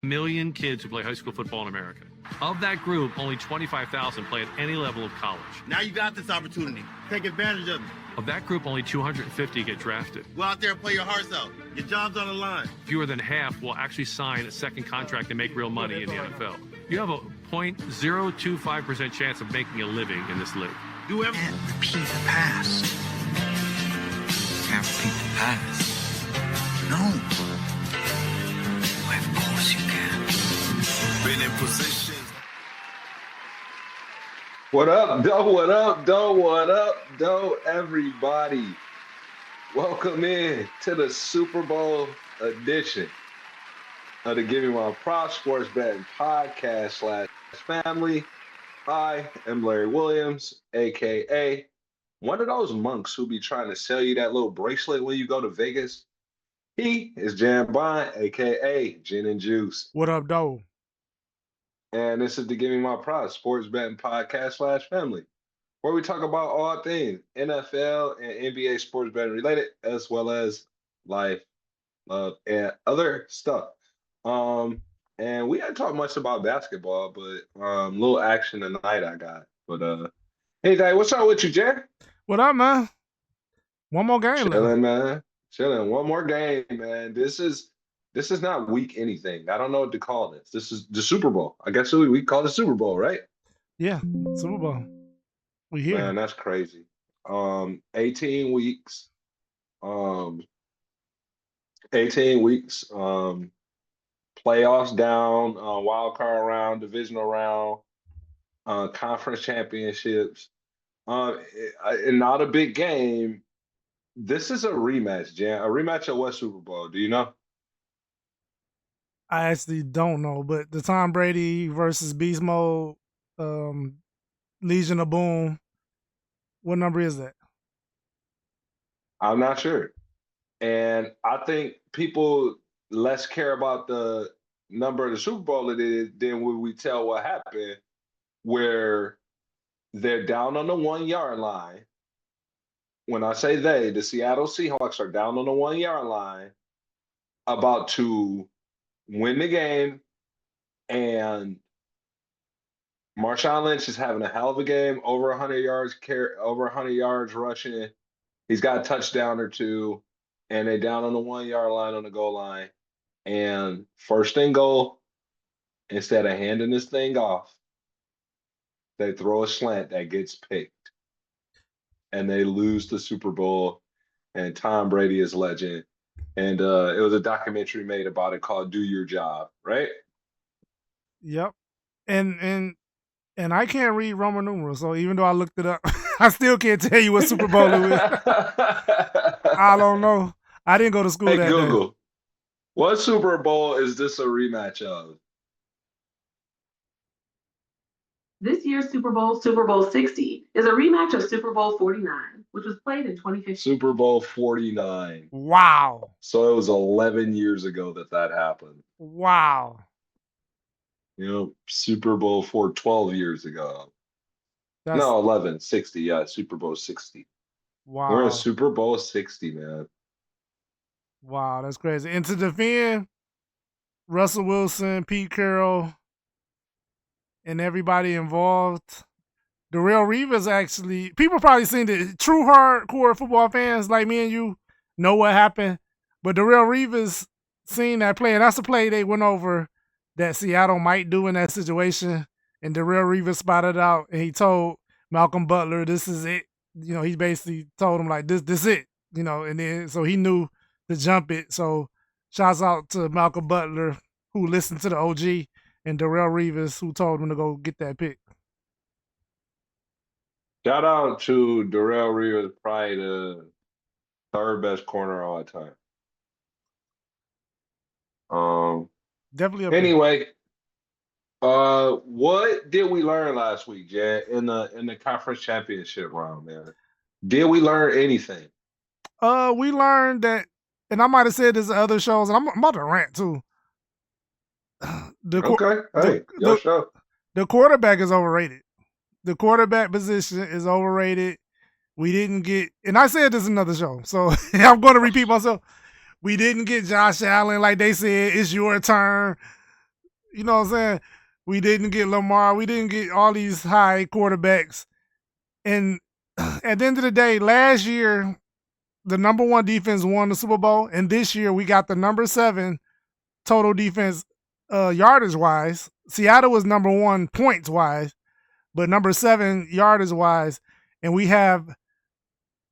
million kids who play high school football in America. Of that group, only 25,000 play at any level of college. Now you got this opportunity. Take advantage of it. Of that group, only 250 get drafted. Go out there and play your hearts out. Your job's on the line. Fewer than half will actually sign a second contract and make real money in the NFL. You have a 0.025% chance of making a living in this league. Do everything. Can't repeat the past. Can't repeat the past. No. Why, of course you can. Been in position. What up, doe? What up, doe? What up, doe? Everybody, welcome in to the Super Bowl edition of the Give Me My Props Sports Betting Podcast / family. I am Larry Williams, aka one of those monks who be trying to sell you that little bracelet when you go to Vegas. He is Jan aka Jininjuice. What up, doe? And this is the Give Me My Props Sports Betting Podcast / family, where we talk about all things NFL and NBA sports betting related, as well as life, love, and other stuff. And we didn't talk much about basketball, but little action tonight I got. But hey, Dad, what's up with you, Jay? What up, man? One more game, Chilling, man. Chilling. One more game, man. This is not week anything. I don't know what to call this. This is the Super Bowl. I guess we call it Super Bowl, right? Yeah, Super Bowl. We here. Man, that's crazy. 18 weeks. 18 weeks. Playoffs down, wild card round, divisional round, conference championships. And not a big game. This is a rematch, Jan. A rematch of what Super Bowl? Do you know? I actually don't know, but the Tom Brady versus Beast Mode, Legion of Boom. What number is that? I'm not sure. And I think people less care about the number of the Super Bowl than when we tell what happened, where they're down on the 1 yard line. When I say they, the Seattle Seahawks are down on the 1 yard line, about to win the game, and Marshawn Lynch is having a hell of a game, over 100 yards rushing. He's got a touchdown or two, and they're down on the 1 yard line on the goal line. And first and goal, instead of handing this thing off, they throw a slant that gets picked. And they lose the Super Bowl, and Tom Brady is legend. And it was a documentary made about it called "Do Your Job," right? Yep. And I can't read Roman numerals, so even though I looked it up, I still can't tell you what Super Bowl it is. I don't know. I didn't go to school that Google. day. What Super Bowl is this a rematch of? This year's Super Bowl, Super Bowl 60, is a rematch of Super Bowl 49, which was played in 2015. Super Bowl 49. Wow. So it was 11 years ago that happened. Wow. You know, Super Bowl 12 years ago. That's, No, 11, 60. Yeah, Super Bowl 60. wow. We're in Super Bowl 60, man. Wow, that's crazy. And to defend Russell Wilson, Pete Carroll, and everybody involved, Darrelle Revis actually, people probably seen it. True hardcore football fans like me and you know what happened. But Darrelle Revis seen that play, and that's the play they went over that Seattle might do in that situation. And Darrelle Revis spotted out, and he told Malcolm Butler, this is it. You know, he basically told him, like, this it. You know, and then so he knew to jump it. So shouts out to Malcolm Butler, who listened to the OG, and Darrelle Revis, who told him to go get that pick. Shout out to Darrelle Revis, probably the third best corner of all time. Definitely. Anyway, what did we learn last week, Jay, in the conference championship round, man? Did we learn anything? We learned that, and I might have said this in other shows, and I'm about to rant too. Show. The quarterback is overrated. The quarterback position is overrated. We didn't get, and I said this in another show, so I'm going to repeat myself. We didn't get Josh Allen like they said, it's your turn. You know what I'm saying? We didn't get Lamar. We didn't get all these high quarterbacks. And at the end of the day, last year, the number 1 defense won the Super Bowl. And this year, we got the number 7 total defense yardage wise. Seattle was number 1 points wise, but number 7 yardage wise. And we have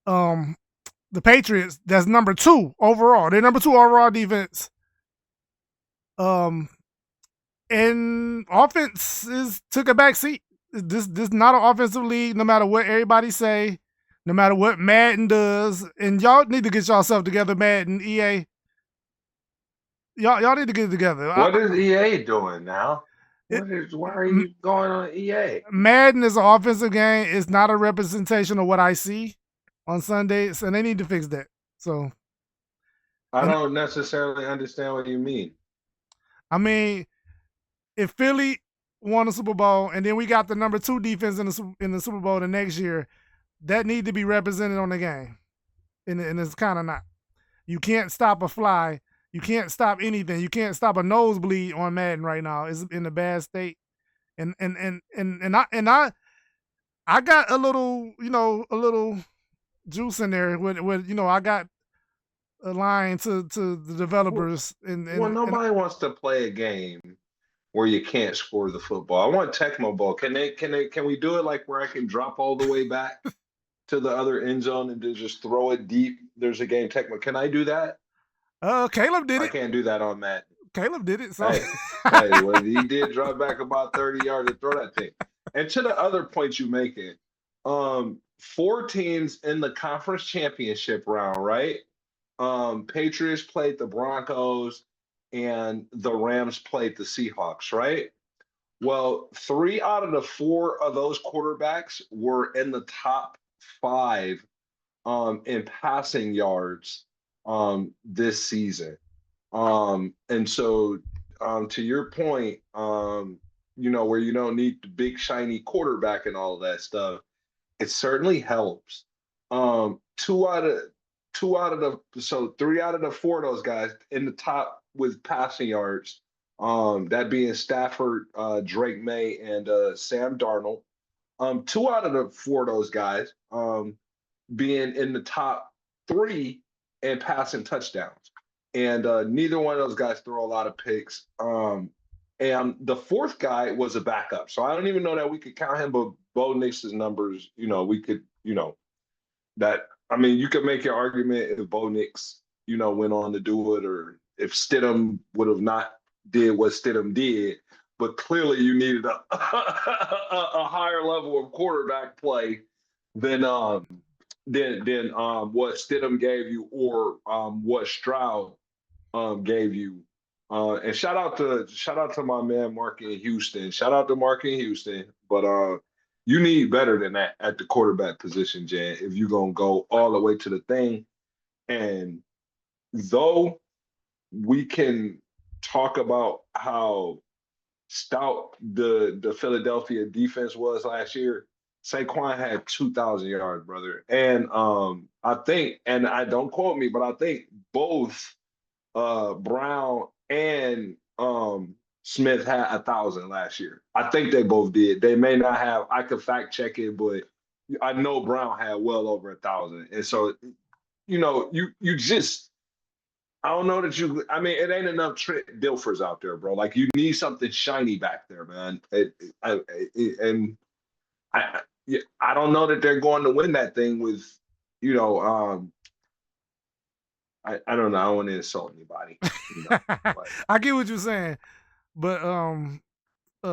the Patriots that's number 2 overall. They're number 2 overall defense. And offense took a back seat. This not an offensive league, no matter what everybody say, no matter what Madden does. And y'all need to get yourself together, Madden, EA. Y'all need to get it together. What is EA doing now? Why are you going on EA? Madden is an offensive game. It's not a representation of what I see on Sundays, and they need to fix that. So I don't necessarily understand what you mean. I mean, if Philly won the Super Bowl and then we got the number 2 defense in the Super Bowl the next year, that need to be represented on the game. And it's kind of not. You can't stop a fly. You can't stop anything. You can't stop a nosebleed on Madden right now. It's in a bad state. And I got a little juice in there with I got a line to the developers Well, nobody wants to play a game where you can't score the football. I want Tecmo Bowl. Can we do it like where I can drop all the way back to the other end zone and then just throw it deep? There's a game Tecmo. Can I do that? Caleb did it. I can't do that on Madden. Caleb did it. So well, he did drop back about 30 yards to throw that thing. And to the other points you making, 4 teams in the conference championship round, right? Patriots played the Broncos and the Rams played the Seahawks, right? Well, 3 out of the 4 of those quarterbacks were in the top 5 in passing yards this season. And so to your point, where you don't need the big shiny quarterback and all of that stuff, it certainly helps. 3 out of the 4 of those guys in the top with passing yards, that being Stafford, Drake May, and Sam Darnold. 2 out of the 4 of those guys being in the top 3 in passing touchdowns. And neither one of those guys throw a lot of picks. And the 4th guy was a backup. So I don't even know that we could count him, but Bo Nix's numbers, we could, you could make your argument if Bo Nix, went on to do it, or if Stidham would have not did what Stidham did. But clearly you needed a higher level of quarterback play than what Stidham gave you or what Stroud gave you. And shout out to my man Mark in Houston. Shout out to Mark in Houston. But you need better than that at the quarterback position, Jan, if you're gonna go all the way to the thing. And though we can talk about how stout the Philadelphia defense was last year, Saquon had 2,000 yards, brother. And I think, and I don't quote me, but I think both Brown and Smith had 1,000 last year. I think they both did. They may not have. I could fact check it, but I know Brown had well over 1,000. And so, you just, I don't know that you. I mean, it ain't enough Trent Dilfers out there, bro. Like, you need something shiny back there, man. I don't know that they're going to win that thing with, I don't know. I don't want to insult anybody. I get what you're saying, but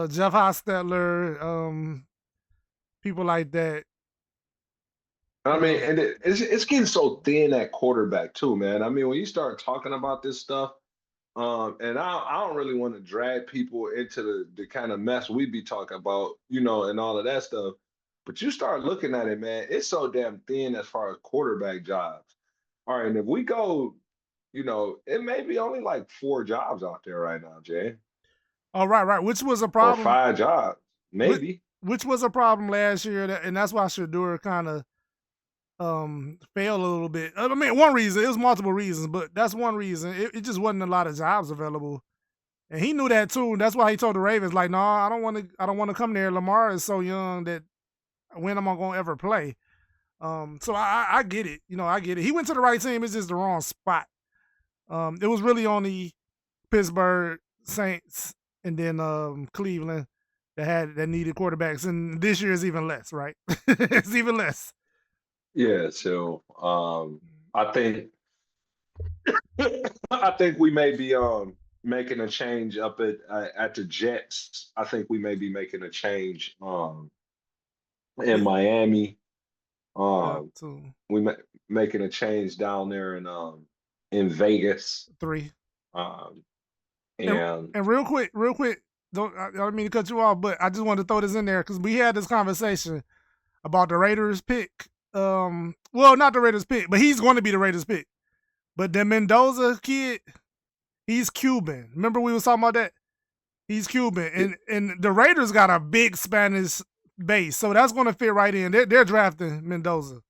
Jeff Hostetler, people like that. I mean, and it's getting so thin at quarterback too, man. I mean, when you start talking about this stuff, and I don't really want to drag people into the kind of mess we be talking about, and all of that stuff. But you start looking at it, man, it's so damn thin as far as quarterback jobs. All right, and if we go, it may be only like 4 jobs out there right now, Jay. Oh, right. Which was a problem. Or 5 jobs, maybe. Which was a problem last year, and that's why Shador kind of failed a little bit. I mean, one reason, it was multiple reasons, but that's one reason. It just wasn't a lot of jobs available And he knew that too. That's why he told the Ravens, like, no, I don't want to come there. Lamar is so young that when am I gonna ever play? So I get it. I get it. He went to the right team. It's just the wrong spot. It was really only Pittsburgh, Saints, and then Cleveland that needed quarterbacks. And this year is even less, right? It's even less. Yeah, so I think I think we may be making a change up at the Jets. I think we may be making a change in Yeah, Miami. too. We making a change down there in Vegas. 3. Um, And, and and real quick, I don't mean to cut you off, but I just wanted to throw this in there because we had this conversation about the Raiders pick. Well, not the Raiders pick, but he's going to be the Raiders pick. But the Mendoza kid, he's Cuban. Remember we was talking about that? He's Cuban, and the Raiders got a big Spanish base, so that's going to fit right in. They're drafting Mendoza.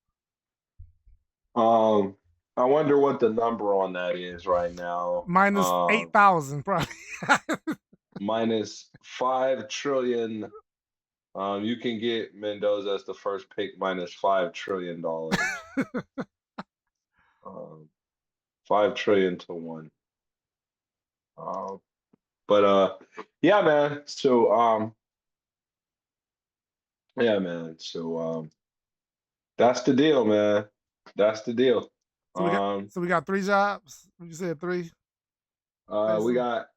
I wonder what the number on that is right now. Minus 8,000 probably. Minus 5 trillion. You can get Mendoza as the first pick minus $5 trillion. 5 trillion to 1. But yeah, man. So yeah, man. So that's the deal, man. That's the deal. So we got 3 jobs. You said 3. We got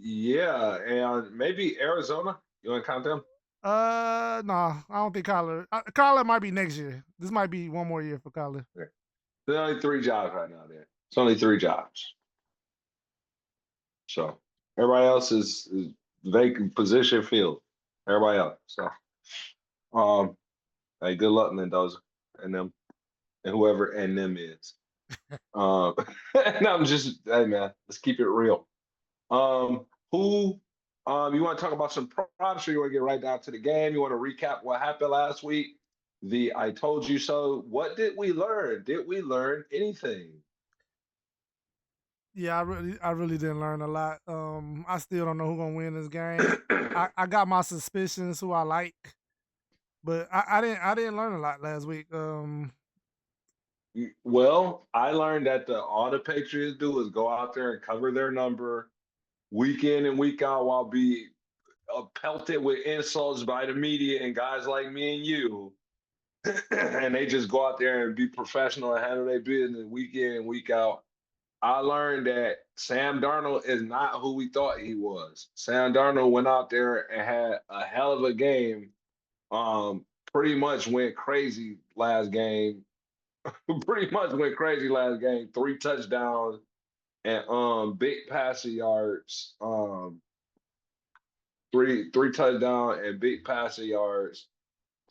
and maybe Arizona. You want to count them? No, I don't think Kyler. Kyler might be next year. This might be one more year for Kyler. Yeah. There's only 3 jobs right now there. It's only 3 jobs. So everybody else is vacant position filled. Everybody else. So hey, good luck, Mendoza, and them, and whoever and them is. And I'm just, hey man, let's keep it real. Who you want to talk about some props, or you want to get right down to the game? You want to recap what happened last week? The I told you so. What did we learn? Did we learn anything? Yeah, I really didn't learn a lot. I still don't know who's gonna win this game. I got my suspicions who I like, but I didn't learn a lot last week. Well, I learned that all the Patriots do is go out there and cover their number week in and week out while be pelted with insults by the media and guys like me and you. And they just go out there and be professional and handle their business week in and week out. I learned that Sam Darnold is not who we thought he was. Sam Darnold went out there and had a hell of a game. Pretty much went crazy last game. Pretty much went crazy last game. 3 touchdowns and big passing yards. Three touchdowns and big passing yards.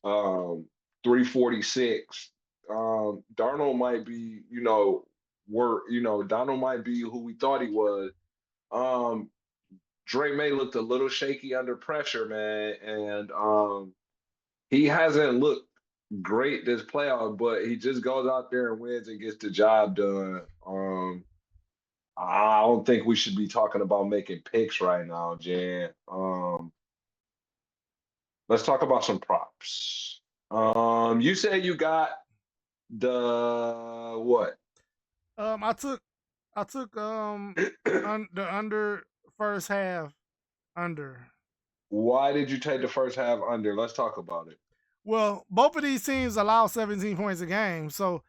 346. Darnold might be, Donald might be who we thought he was. Drake May looked a little shaky under pressure, man, and he hasn't looked great this playoff, but he just goes out there and wins and gets the job done. I don't think we should be talking about making picks right now, Jan. Let's talk about some props. You said you got the what? I took the under first half under. Why did you take the first half under? Let's talk about it. Well, both of these teams allow 17 points a game, so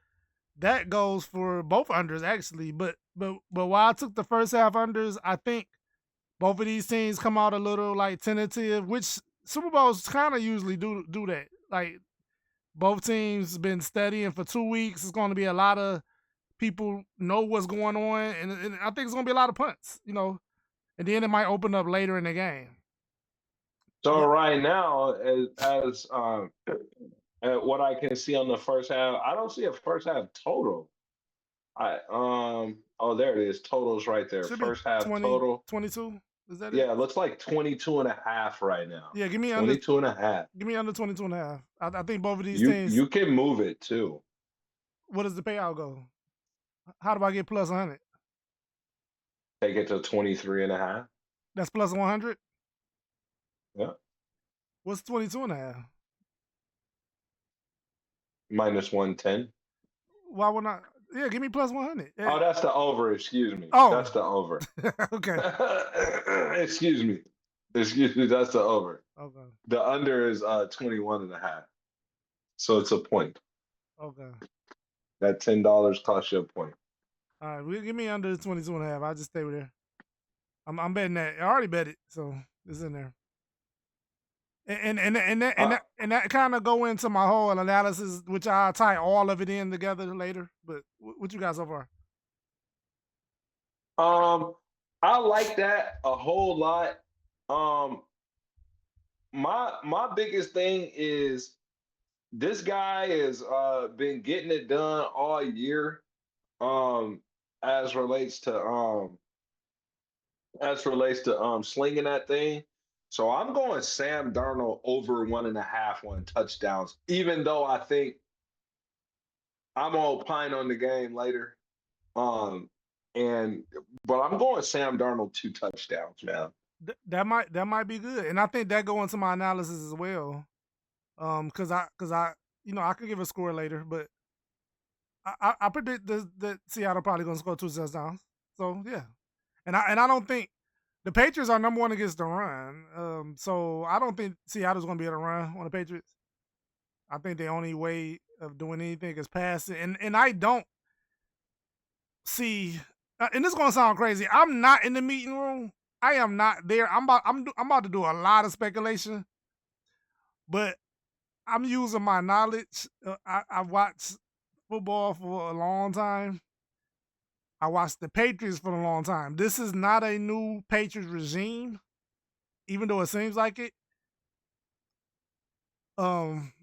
that goes for both unders actually. But while I took the first half unders, I think both of these teams come out a little like tentative, which Super Bowls kind of usually do that. Like both teams been studying for 2 weeks. It's going to be a lot of people know what's going on, and I think it's going to be a lot of punts, and then it might open up later in the game. So right now, as what I can see on the first half, I don't see a first half total. There it is. Totals right there. Should First be half 20, total. 22. Is that it? Yeah, it looks like 22 and a half right now. Yeah, give me 22 and a half. Give me under 22 and a half. I think both of these teams. You can move it too. What does the payout go? How do I get plus 100? Take it to 23 and a half. That's plus 100. Yeah. What's 22.5? Minus 110. Why would not? Yeah, give me plus 100. Yeah. Oh, that's the over. Excuse me. Oh. That's the over. Okay. Excuse me. Excuse me. That's the over. Okay. The under is 21.5. So it's a point. Okay. That $10 costs you a point. All right. Well, give me under 22.5. I'll just stay with there. I'm betting that. I already bet it, so it's in there. And that kind of go into my whole analysis, which I'll tie all of it in together later. But what you got so far? I like that a whole lot. Um, my biggest thing is this guy has been getting it done all year. Um, as relates to slinging that thing. So I'm going Sam Darnold over 1.5 on touchdowns, even though I think I'm gonna opine on the game later. Um, but I'm going Sam Darnold 2 touchdowns, man. That might be good, and I think that go into my analysis as well. Because I I could give a score later, but I predict that Seattle probably gonna score 2 touchdowns. So yeah, and I don't think the Patriots are number one against the run. So I don't think Seattle's gonna be able to run on the Patriots. I think the only way of doing anything is passing, and I don't see. And this is gonna sound crazy. I'm not in the meeting room. I am not there. I'm about to do a lot of speculation, but I'm using my knowledge. I've watched football for a long time. I watched the Patriots for a long time. This is not a new Patriots regime, even though it seems like it. Um,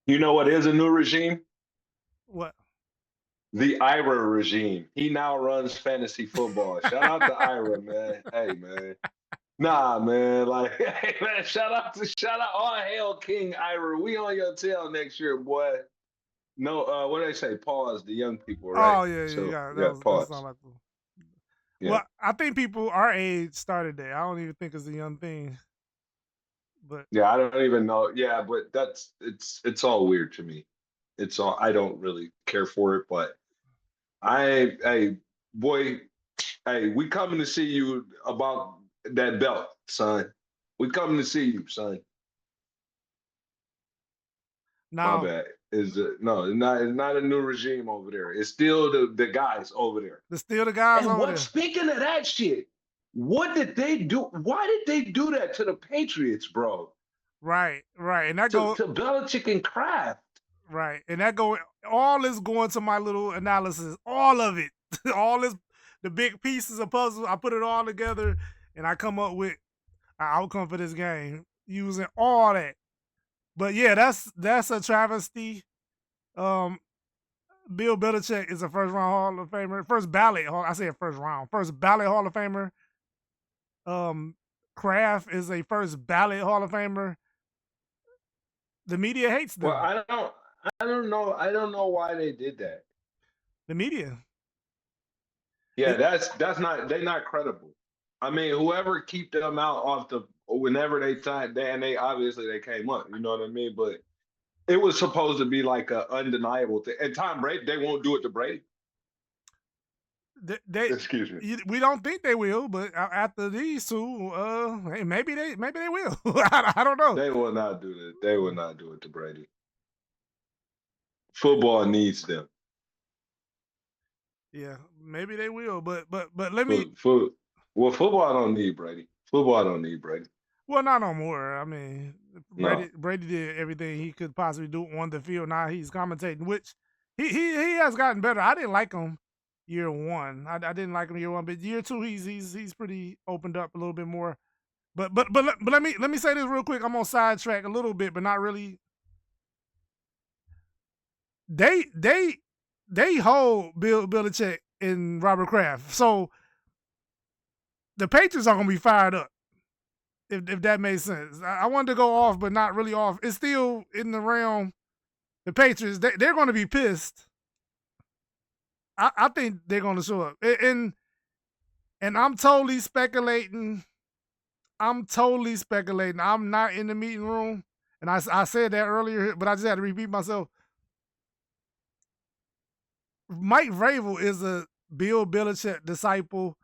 You know what is a new regime? what? The Ira regime. He now runs fantasy football. Shout out to Ira, man. Hey, man. Nah, man. Like, hey, man. Shout out all hail King Ira. We on your tail next year, boy. No, what do they say? Pause. The young people, right? Oh yeah, So yeah. yeah, That's pause. not like. Yeah, Well, I think people our age started there. I don't even think it's a young thing, but yeah. I don't even know. Yeah, but it's all weird to me. It's all I don't really care for it, but hey, boy, hey, we coming to see you about that belt, son. We coming to see you, son. My now bad. Is no, it's not a new regime over there. It's still the guys over there. there's still the guys And over what? there. Speaking of that shit, what did they do? Why did they do that to the Patriots, bro? Right, and that To go Belichick and Kraft. right, and that go all is going to my little analysis. All of it, all is the big pieces of puzzle. I put it all together, and I come up with an outcome for this game using all that. But yeah, that's a travesty. Um, Bill Belichick is a first round Hall of Famer, first ballot. I say first round, first ballot Hall of Famer. Kraft is a first ballot Hall of Famer. The media hates them. Well, I don't know why they did that. The media. Yeah, that's not they're not credible. I mean, whoever keep them out off the whenever they time they obviously they came up, you know what I mean? But it was supposed to be like a undeniable thing. And Tom Brady, they won't do it to Brady. They Excuse me. we don't think they will, but after these two, hey, maybe they will. I don't know. They will not do that. They will not do it to Brady. Football needs them. Yeah, maybe they will, but let me. Well, football don't need Brady. Football don't need Brady. Well, not no more. I mean, No. Brady did everything he could possibly do on the field. Now he's commentating, which he has gotten better. I didn't like him year one. I didn't like him year one, but year two he's pretty opened up a little bit more. But let me say this real quick. I'm on sidetrack a little bit, but not really. They hold Bill Belichick and Robert Kraft, so the Patriots are gonna be fired up. If that makes sense. I wanted to go off, but not really off. It's still in the realm. The Patriots, they're going to be pissed. I think they're going to show up. And And I'm totally speculating. I'm not in the meeting room. And I said that earlier, but I just had to repeat myself. Mike Vrabel is a Bill Belichick disciple.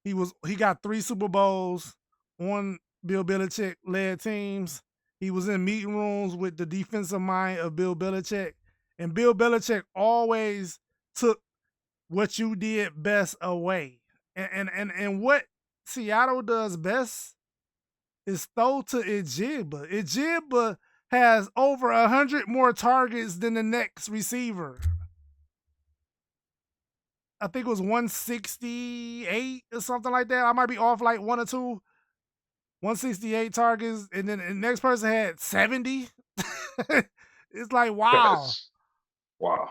He got 3 Super Bowls on Bill Belichick led teams. He was in meeting rooms with the defensive mind of Bill Belichick. And Bill Belichick always took what you did best away. And what Seattle does best is throw to Ejigba. Ejigba has over 100 more targets than the next receiver. I think it was 168 or something like that. I might be off like 1 or 2. 168 targets, and then the next person had 70. It's like, wow. Yes. Wow.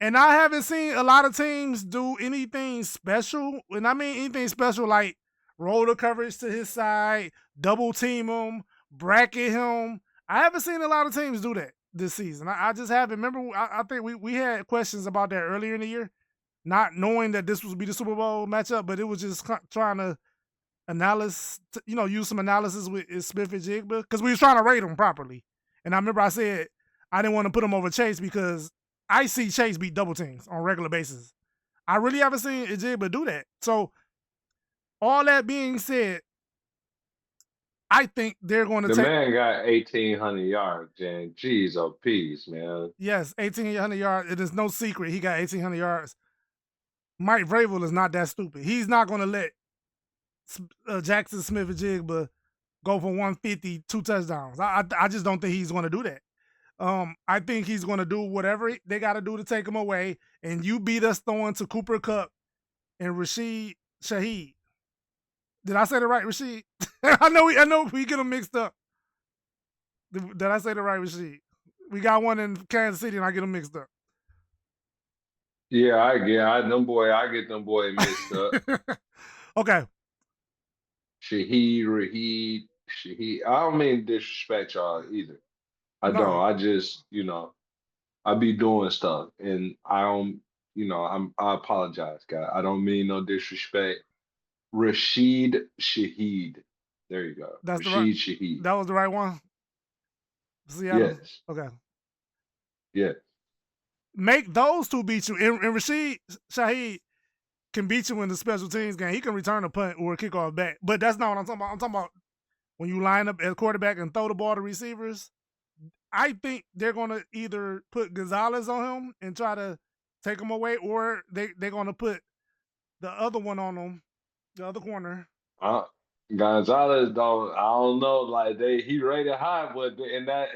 And I haven't seen a lot of teams do anything special. When I mean anything special, like roll the coverage to his side, double team him, bracket him. I haven't seen a lot of teams do that this season. I just haven't. Remember, I think we had questions about that earlier in the year, not knowing that this would be the Super Bowl matchup, but it was just trying to use some analysis with Smith and Jigba because we was trying to rate him properly. And I remember I said I didn't want to put him over Chase because I see Chase beat double teams on a regular basis. I really haven't seen Jigba do that. So all that being said, I think they're going to The take. man got 1,800 yards, and geez, oh, peace, man. Yes, 1,800 yards. It is no secret he got 1,800 yards. Mike Vrabel is not that stupid. He's not going to let Jackson Smith and Jigba go for 150, 2 touchdowns. I just don't think he's going to do that. I think he's going to do whatever they got to do to take him away. And you beat us throwing to Cooper Kupp and Rashid Shaheed. Did I say the right Rashid? I know we get them mixed up. Did I say the right Rashid? We got one in Kansas City and I get them mixed up. Yeah, I get them boy mixed up. Okay. Shaheed. I don't mean to disrespect y'all either. I No. don't. I just, I be doing stuff, and I don't. I apologize, guy. I don't mean no disrespect. Rashid Shaheed. There you go. That's the Rashid right. Shaheed. That was the right one. Seattle. Yes. Okay. Yes. Make those two beat you. And Rashid Shaheed can beat you in the special teams game. He can return a punt or a kickoff back. But that's not what I'm talking about. I'm talking about when you line up as quarterback and throw the ball to receivers. I think they're going to either put Gonzalez on him and try to take him away, or they're going to put the other one on him, the other corner. Gonzalez don't. I don't know. Like he rated high, but in that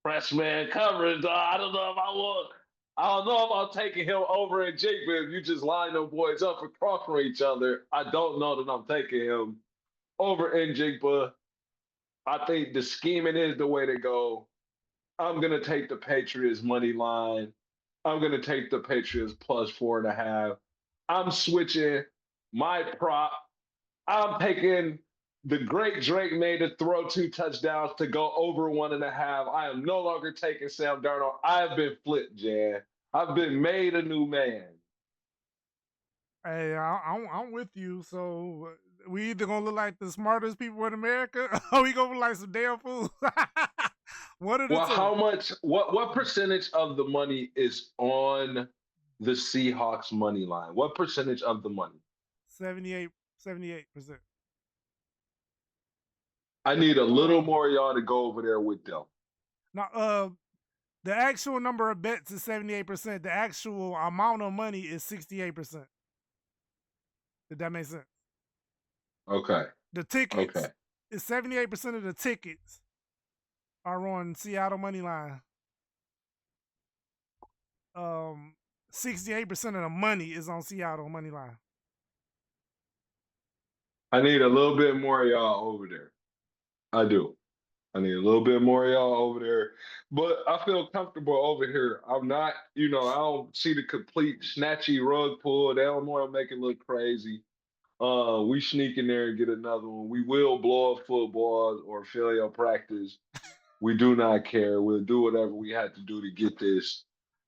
freshman coverage, I don't know if I want. I don't know if I'm taking him over in Jake, but if you just line them boys up across from each other, I don't know that I'm taking him over in Jake, but I think the scheming is the way to go. I'm gonna take the Patriots money line. I'm gonna take the Patriots plus 4.5. I'm switching my prop. I'm taking the great Drake made to throw 2 touchdowns to go over 1.5. I am no longer taking Sam Darnold. I've been flipped, Jan. I've been made a new man. Hey, I'm with you. So we either gonna look like the smartest people in America, or we gonna look like some damn fools. One of the Well, two. how much? What percentage of the money is on the Seahawks money line? What percentage of the money? 78%. I need a little more y'all to go over there with them. Now, the actual number of bets is 78%. The actual amount of money is 68%. Did that make sense? Okay. The tickets Okay. is 78% of the tickets are on Seattle money line. 68% of the money is on Seattle money line. I need a little bit more of y'all over there. I do. I need a little bit more of y'all over there. But I feel comfortable over here. I'm not, I don't see the complete snatchy rug pull. They don't want to make it look crazy. We sneak in there and get another one. We will blow up footballs or fail your practice. We do not care. We'll do whatever we have to do to get this.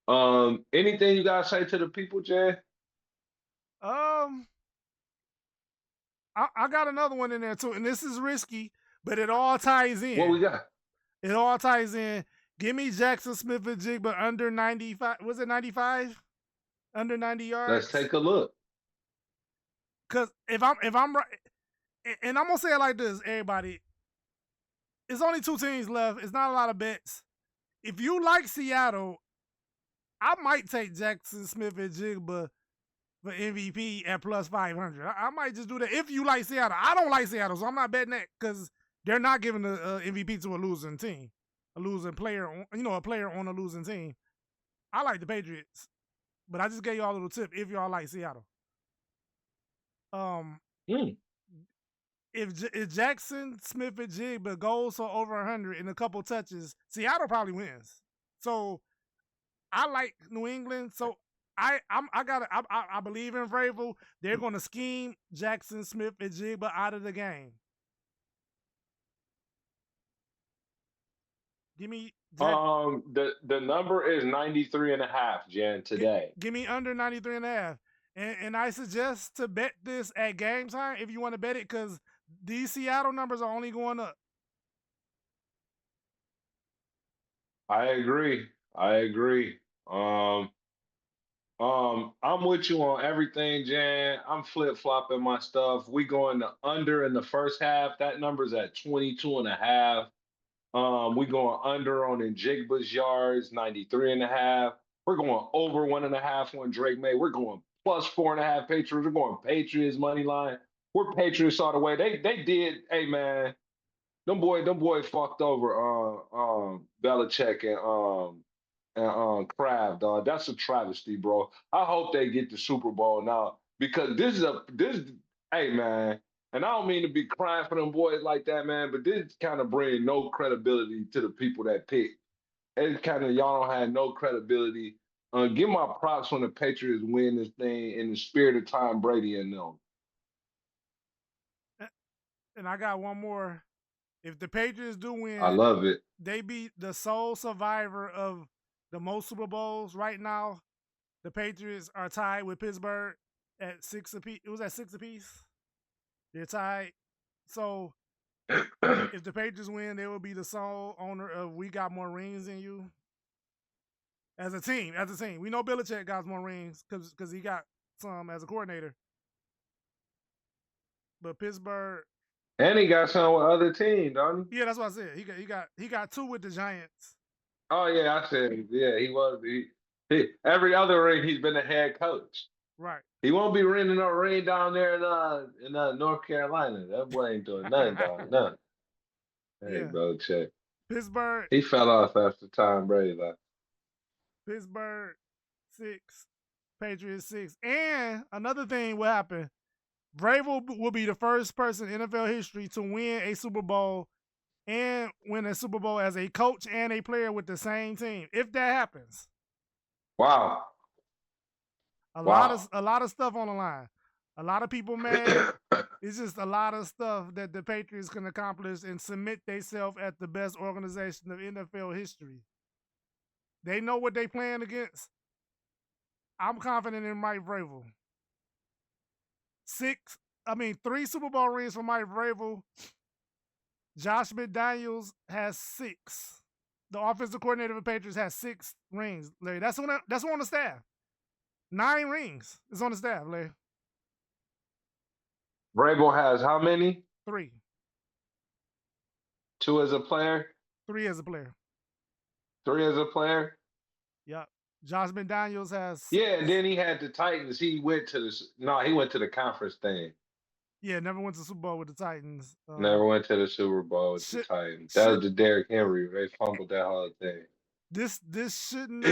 Anything you guys say to the people, Jay? I got another one in there too, and this is risky, but it all ties in. What we got? It all ties in. Give me Jackson Smith and Jigba under 95. Was it 95? Under 90 yards. Let's take a look. Because if I'm right, and I'm gonna say it like this, everybody. It's only 2 teams left. It's not a lot of bets. If you like Seattle, I might take Jackson Smith and Jigba for MVP at plus 500. I might just do that if you like Seattle. I don't like Seattle, so I'm not betting that because they're not giving the MVP to a losing team, a losing player, a player on a losing team. I like the Patriots, but I just gave y'all a little tip if y'all like Seattle. If Jackson Smith and Jigba goes for over 100 in a couple touches, Seattle probably wins. So I like New England. So I believe in Vrabel. They're going to scheme Jackson Smith and Jigba out of the game. Give me the number is 93.5, Jen, today. Give me under 93.5. And I suggest to bet this at game time if you want to bet it, because these Seattle numbers are only going up. I agree. I'm with you on everything, Jan. I'm flip-flopping my stuff. We going to under in the first half. That number's at 22.5. We going under on Njigba's yards, 93.5. We're going over 1.5 on Drake May. We're going plus 4.5 Patriots. We're going Patriots money line. We're Patriots all the way. They did. Hey man, them boy fucked over Belichick and Kraft, dog. That's a travesty, bro. I hope they get the Super Bowl now because this. Hey man, and I don't mean to be crying for them boys like that, man, but this kind of bring no credibility to the people that pick. It's kind of y'all don't have no credibility. Give my props when the Patriots win this thing in the spirit of Tom Brady and them. And I got one more. If the Patriots do win, I love it. They be the sole survivor of the most Super Bowls right now. The Patriots are tied with Pittsburgh at 6 apiece. It was at 6 apiece. They're tied. So if the Patriots win, they will be the sole owner of we got more rings than you. As a team. We know Belichick got more rings because he got some as a coordinator. But Pittsburgh. And he got some with other teams, don't he? Yeah, that's what I said. He got 2 with the Giants. Oh yeah, I said he was. He every other ring he's been a head coach. Right. He won't be renting no ring down there in North Carolina. That boy ain't doing nothing, dog. Nothing. Hey, Yeah. bro, check. Pittsburgh. He fell off after Tom Brady left. Pittsburgh 6, Patriots 6. And another thing will happen. Vrabel will be the first person in NFL history to win a Super Bowl and win a Super Bowl as a coach and a player with the same team. If that happens. Wow. A lot of stuff on the line. A lot of people mad. It's just a lot of stuff that the Patriots can accomplish and submit themselves as the best organization of NFL history. They know what they playing against. I'm confident in Mike Vrabel. 3 Super Bowl rings for Mike Vrabel. Josh McDaniels has 6. The offensive coordinator of the Patriots has 6 rings, Larry. That's on the staff. 9 rings is on the staff, Larry. Vrabel has how many? 3. 2 as a player? 3 as a player. 3 as a player? Yep. Josh McDaniels has. Yeah, and then he had the Titans. He went to the conference thing. Yeah, never went to the Super Bowl with the Titans. Never went to the Super Bowl with the Titans. That was the Derrick Henry. They fumbled that whole thing. This shouldn't.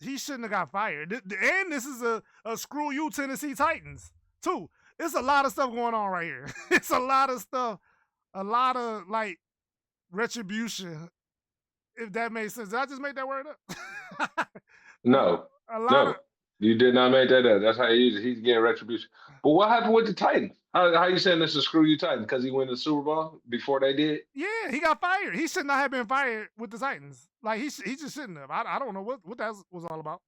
He shouldn't have got fired. And this is a screw you Tennessee Titans too. It's a lot of stuff going on right here. It's a lot of stuff. A lot of like retribution. If that makes sense. Did I just make that word up? No. You did not make that up. That's how he uses it. He's getting retribution. But what happened with the Titans? How you saying this is screw you Titans? Because he went to the Super Bowl before they did? Yeah, he got fired. He should not have been fired with the Titans. Like he just shouldn't have. I don't know what that was all about.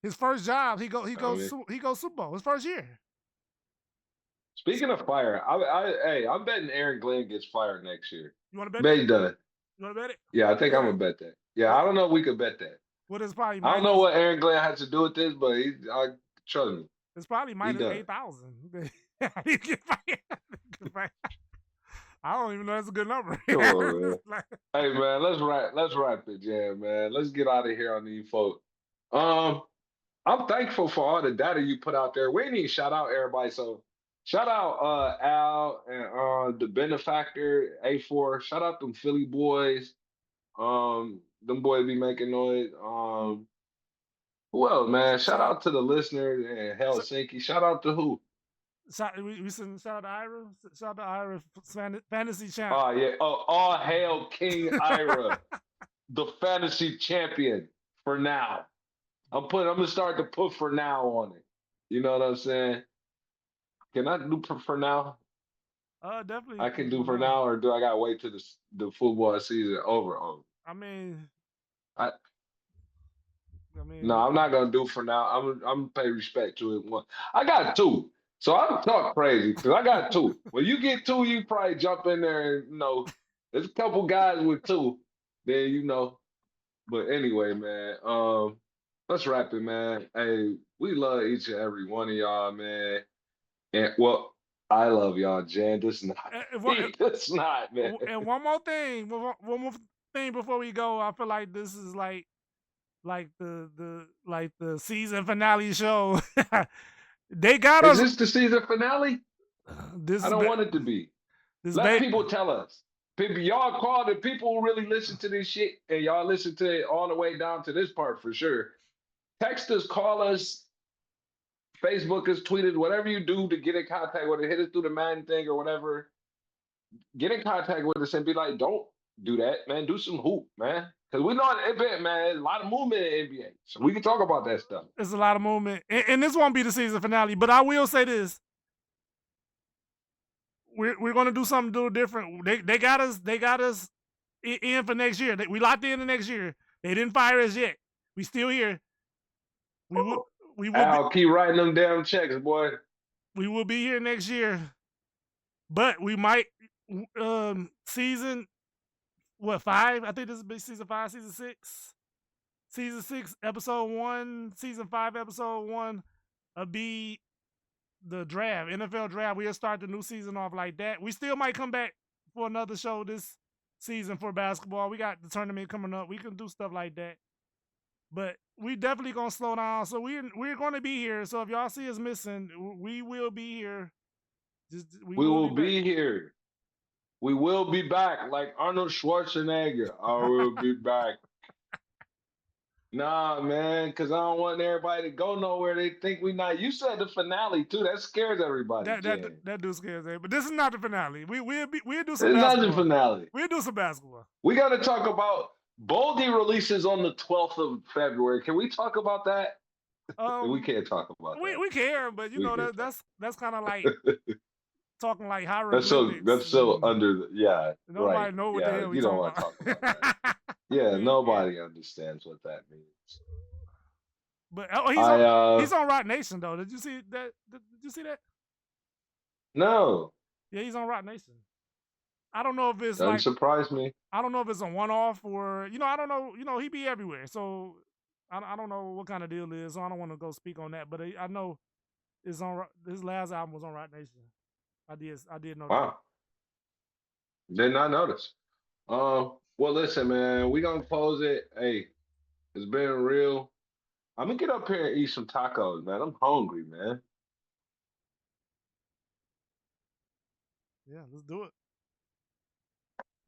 His first job, he goes Super Bowl. His first year. Speaking of fire, I'm betting Aaron Glenn gets fired next year. You want to bet that? Bet he does. You want to bet it? Yeah, I think I'm Yeah. gonna bet that. Yeah, What? I don't know if we could bet that. What is probably I don't know minus? what Aaron Glenn has to do with this, but I trust me, It's probably he minus does. 8,000. I don't even know that's a good number. Come on, man. Like, Hey man, let's wrap it, Jam, man. Let's get out of here on these folks. Um, I'm thankful for all the data you put out there. We didn't even shout out everybody, so shout out Al and the benefactor A4. Shout out them Philly boys. Them boys be making noise. Who else, man? Shout out to the listeners and Helsinki. Shout out to who? we send shout out to Ira. Shout out to Ira Fantasy Champ. Oh yeah. Oh, all hail King Ira, the fantasy champion for now. I'm gonna start to put for now on it. You know what I'm saying? Can I do for now? Definitely. I can do for now, or do I gotta wait till the football season over? I mean, I no, I'm not gonna do for now. I'm gonna pay respect to it. One, I got two, so I'm talk crazy because I got two. When you get two, you probably jump in there and there's a couple guys with two. Then But anyway, man, let's wrap it, man. Hey, we love each and every one of y'all, man. And well, I love y'all, Jan. This not, this not, man. And one more thing before we go. I feel like this is like the season finale show. They got us. Is this the season finale? I don't want it to be. Let people tell us. People, y'all call the people who really listen to this shit, and y'all listen to it all the way down to this part for sure. Text us, call us, Facebook us, tweet us, whatever you do to get in contact with it. Hit us through the man thing or whatever. Get in contact with us and be like, don't do that, man. Do some hoop, man. Because we know in the NBA, man, there's a lot of movement in the NBA. So we can talk about that stuff. There's a lot of movement. And this won't be the season finale, but I will say this. We're gonna do something a little different. They got us in for next year. We locked in the next year. They didn't fire us yet. We still here. We will keep writing them damn checks, boy. We will be here next year. But we might season 5? I think this is season 5, season 6. Season 6, episode 1, season 5, episode 1 will be the draft, NFL draft. We'll start the new season off like that. We still might come back for another show this season for basketball. We got the tournament coming up. We can do stuff like that. But we definitely gonna slow down. So we're gonna be here. So if y'all see us missing, we will be here. We will be here. We will be back like Arnold Schwarzenegger. I will be back. Nah, man, because I don't want everybody to go nowhere. They think we not. You said the finale too. That scares everybody. That do scares everybody. But this is not the finale. We'll do some. It's basketball. not the finale. We'll do some basketball. We got to talk about Boldy releases on the 12th of February. Can we talk about that? We can't talk about that. We can, but that's kind of like talking like hieroglyphics. That's so under nobody right. know what the hell we you don't want to talk about that. Yeah, nobody understands what that means. But he's on Rock Nation though. Did you see that? Did you see that? No. Yeah, he's on Rock Nation. I don't know if it's doesn't surprise me. I don't know if it's a one-off or I don't know. He be everywhere, so I don't know what kind of deal it is. So I don't want to go speak on that, but I know it's on his last album was on Rock Nation. I did know. Wow. Did not notice. Well, listen, man, we gonna close it. Hey, it's been real. I'm gonna get up here and eat some tacos, man. I'm hungry, man. Yeah, let's do it.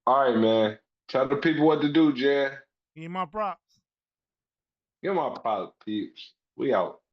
All right, man. Tell the people what to do, Jan. Give my props. Give my props, peeps. We out.